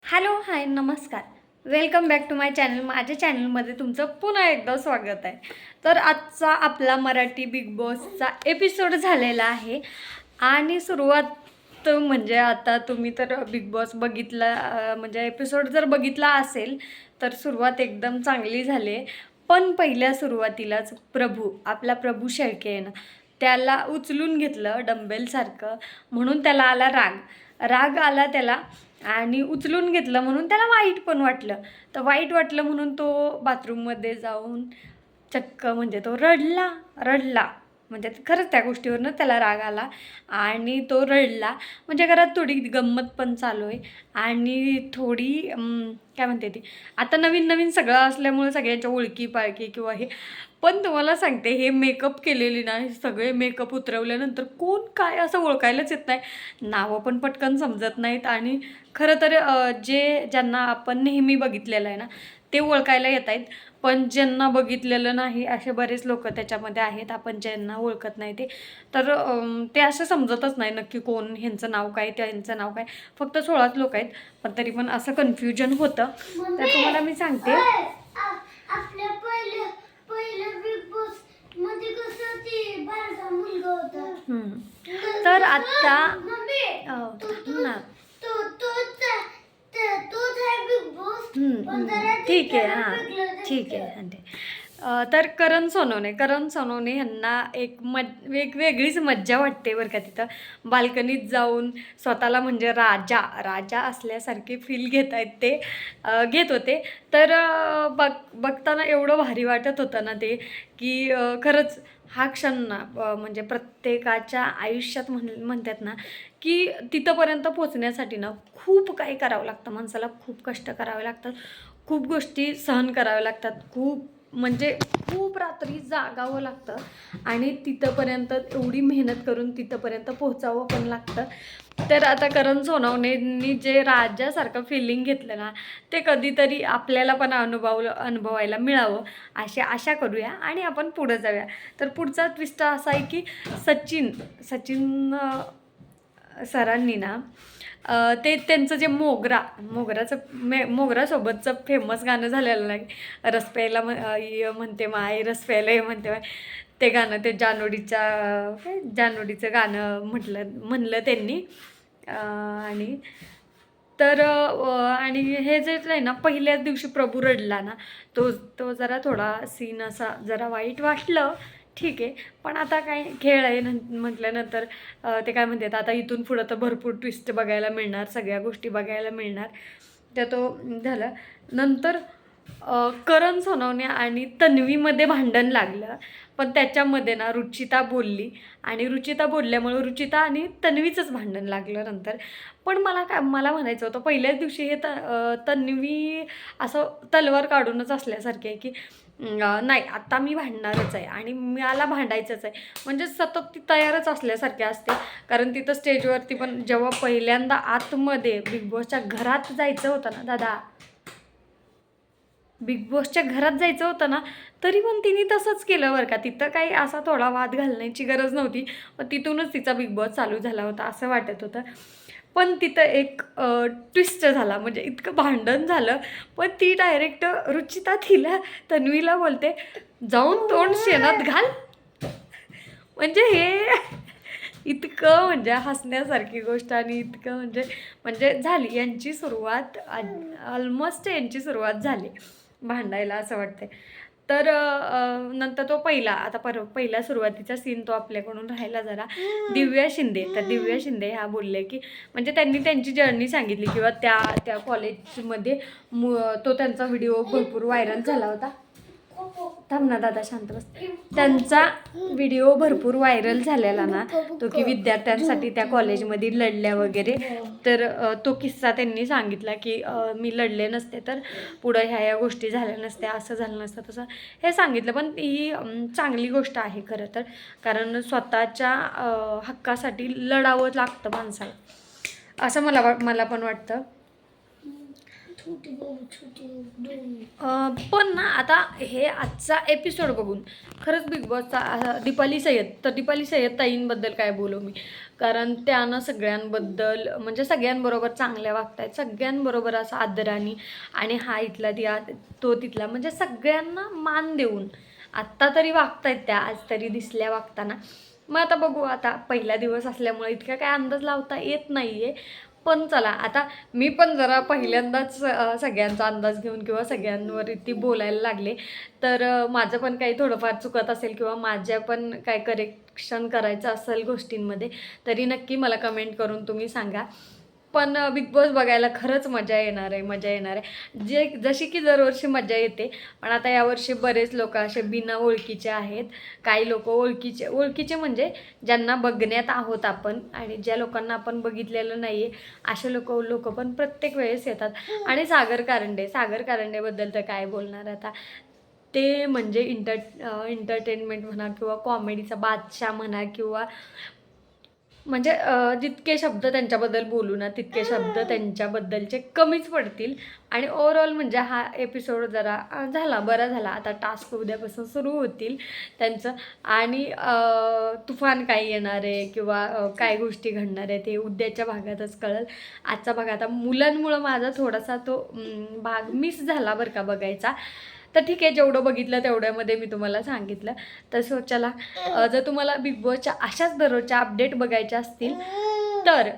Hello hi नमस्कार. Welcome back to my channel. माझ्या चॅनलमध्ये तुमचं पुन्हा एकदा स्वागत आहे. तर आजचा आपला मराठी बिग बॉसचा एपिसोड झालेला आहे आणि सुरुवात म्हणजे आता तुम्ही तर बिग बॉस बघितला म्हणजे एपिसोड जर बघितला असेल तर सुरुवात एकदम चांगली झाली आहे. पण पहिल्या सुरुवातीलाच आपला प्रभू शेळके आहे ना, त्याला उचलून घेतलं डंबेलसारखं, म्हणून त्याला आला राग आला त्याला आणि उचलून घेतलं म्हणून त्याला वाईट पण वाटलं. तर वाईट वाटलं म्हणून तो बाथरूममध्ये जाऊन चक्क म्हणजे तो रडला म्हणजे खरंच त्या गोष्टीवरनं त्याला राग आला आणि तो रडला. म्हणजे घरात थोडी गंमत पण चालू आहे आणि थोडी काय म्हणते ती, आता नवीन नवीन सगळं असल्यामुळे सगळ्यांच्या ओळखी पाळखी किंवा हे. पण तुम्हाला सांगते, हे मेकअप केलेली ना, हे सगळे मेकअप उतरवल्यानंतर कोण काय असं ओळखायलाच येत नाही. नावं पण पटकन समजत नाहीत आणि खरं तर ज्यांना आपण नेहमी बघितलेलं आहे ना, ते ओळखायला येत आहेत. पण ज्यांना बघितलेलं नाही असे बरेच लोक त्याच्यामध्ये आहेत, आपण ज्यांना ओळखत नाही ते. तर ते असं समजतच नाही नक्की कोण, ह्यांचं नाव काय त्यांचं नाव काय. फक्त 16च लोक आहेत, पण तरी पण असं कन्फ्युजन होतं. तर तुम्हाला मी सांगते, आपल्या पहिल्या बिग बॉस मध्ये कसं ते बारका मुलगा होता. तर आता ना तोच आहे बिग बॉस. ठीक आहे, हां ठीक आहे. तर करण सोनवणे ह्यांना एक वेगळीच मज्जा वाटते बरं का. तिथं बाल्कनीत जाऊन स्वतःला म्हणजे राजा असल्यासारखे फील घेत होते. तर बघताना एवढं भारी वाटत होतं ना ते, की खरंच हा क्षण ना म्हणजे प्रत्येकाच्या आयुष्यात म्हणतात ना, की तिथंपर्यंत पोचण्यासाठी ना खूप काही करावं लागतं माणसाला. खूप कष्ट करावे लागतात, खूप गोष्टी सहन कराव्या लागतात, खूप रात्री जागावं लागतं आणि तिथंपर्यंत एवढी मेहनत करून तिथंपर्यंत पोहोचावं पण लागतं. तर आता करण सोनवणेंनी जे राजासारखं फिलिंग घेतलं ना, ते कधीतरी आपल्याला पण अनुभवायला मिळावं अशी आशा करूया आणि आपण पुढं जाऊया. तर पुढचा ट्विस्ट असा आहे की सचिन सरांनी ना ते त्यांचं जे मोगरासोबतचं फेमस गाणं झालेलं नाही, रस प्यायला म्हणते माय, रस प्यायला ये म्हणते माय, ते गाणं, ते जानोडीचं गाणं म्हणलं त्यांनी. आणि तर आणि हे जे आहे ना, पहिल्याच दिवशी प्रभू रडला ना, तो जरा थोडा सीन असा जरा वाईट वाटलं. ठीक आहे, पण आता काय खेळ आहे म्हटल्यानंतर ते काय म्हणतात, आता इथून पुढं तर भरपूर ट्विस्ट बघायला मिळणार, सगळ्या गोष्टी बघायला मिळणार. त्या तो झालं. नंतर करण सोनवणे आणि तन्वीमध्ये भांडण लागलं, पण त्याच्यामध्ये ना रुचिता बोलली आणि रुचिता बोलल्यामुळे रुचिता आणि तन्वीचंच भांडण लागलं नंतर. पण मला म्हणायचं होतं, पहिल्याच दिवशी हे तन्वी असं तलवार काढूनच असल्यासारखे आहे की नाही आता मी भांडणारच आहे आणि मला भांडायचंच आहे, म्हणजे सतत ती तयारच असल्यासारखे असते. कारण तिथं स्टेजवरती पण जेव्हा पहिल्यांदा आतमध्ये बिग बॉसच्या घरात जायचं होतं ना दादा, बिग बॉसच्या घरात जायचं होतं ना, तरी पण तिने तसंच केलं बरं का. तिथं काही असा थोडा वाद घालण्याची गरज नव्हती, पण तिथूनच तिचा बिग बॉस चालू झाला होता असं वाटत होतं. पण तिथं एक ट्विस्ट झाला, म्हणजे इतकं भांडण झालं, पण ती डायरेक्ट रुचिता तन्वीला बोलते, जाऊन तोंड शेणात घाल. म्हणजे हे इतकं म्हणजे हसण्यासारखी गोष्ट आणि इतकं म्हणजे झाली यांची सुरुवात, ऑलमोस्ट यांची सुरुवात झाली भांडायला असं वाटतंय. तर नंतर तो पहिला सुरुवातीचा सीन तो आपल्याकडून राहायला जरा. दिव्या शिंदे ह्या बोलले की म्हणजे त्यांनी त्यांची जर्नी सांगितली किंवा त्या कॉलेजमध्ये तो त्यांचा व्हिडिओ भरपूर व्हायरल झाला होता. थांब ना दादा, शांत बस. त्यांचा व्हिडिओ भरपूर व्हायरल झालेला ना, तो की विद्यार्थ्यांसाठी त्या कॉलेजमध्ये लढल्या वगैरे. तर तो किस्सा त्यांनी सांगितला की मी लढले नसते तर पुढं ह्या गोष्टी झाल्या नसत्या, असं झालं नसतं तसं हे सांगितलं. पण ही चांगली गोष्ट आहे खरं तर, कारण स्वतःच्या हक्कासाठी लढावं लागतं माणसाला, असं मला पण वाटतं. पण ना आता हे आजचा एपिसोड बघून खरंच बिग बॉसचा दीपाली सय्यद, तर दीपाली सय्यद ताईंबद्दल काय बोलू मी, कारण त्यानं सगळ्यांबद्दल म्हणजे सगळ्यांबरोबर चांगल्या वागतायत, सगळ्यांबरोबर असं आदराने आणि हा इथला तो तिथला म्हणजे सगळ्यांना मान देऊन आत्ता तरी वागतायत त्या, आज तरी दिसल्या वागताना. मग आता बघू, आता पहिला दिवस असल्यामुळे इतका काय अंदाज लावता येत नाही आहे. पण चला, आता मी पण जरा पहिल्यांदाच सगळ्यांचा अंदाज घेऊन किंवा सगळ्यांवरती बोलायला लागले, तर माझं पण काही थोडंफार चुकत असेल किंवा माझ्या पण काय करेक्शन करायचं असेल गोष्टींमध्ये, तरी नक्की मला कमेंट करून तुम्ही सांगा. पण बिग बॉस बघायला खरंच मजा येणार आहे, मजा येणार आहे. जशी की दरवर्षी मजा येते, पण आता यावर्षी बरेच लोक असे बिना ओळखीचे आहेत. काही लोक ओळखीचे म्हणजे ज्यांना बघण्यात आहोत आपण, आणि ज्या लोकांना आपण बघितलेलं नाही आहे असे लोक पण प्रत्येक वेळेस येतात. आणि सागर कारंडेबद्दल तर काय बोलणार आता, ते म्हणजे एंटरटेनमेंट म्हणा किंवा कॉमेडीचा बादशाह म्हणा, किंवा म्हणजे जितके शब्द त्यांच्याबद्दल बोलू ना तितके शब्द त्यांच्याबद्दलचे कमीच पडतील. आणि ओव्हरऑल म्हणजे हा एपिसोड जरा बरा झाला. आता टास्क उद्यापासून सुरू होतील त्यांचं, आणि तुफान काय येणार आहे किंवा काय गोष्टी घडणार आहे ते उद्याच्या भागातच कळेल. आजचा भाग आता मुलांमुळं माझा थोडासा तो भाग मिस झाला बरं का बघायचा. तर ठीक आहे, जेवढं बघितलं तेवढ्यामध्ये मी तुम्हाला सांगितलं. तसं चला, जर तुम्हाला बिग बॉसच्या अशाच दररोजच्या अपडेट बघायच्या असतील तर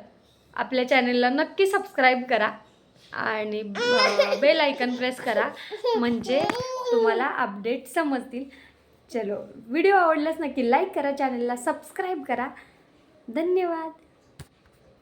आपल्या चॅनलला नक्की सबस्क्राईब करा आणि बेल आयकन प्रेस करा, म्हणजे तुम्हाला अपडेट समजतील. चलो, व्हिडिओ आवडल्यास नक्की लाईक करा, चॅनलला सबस्क्राईब करा. धन्यवाद.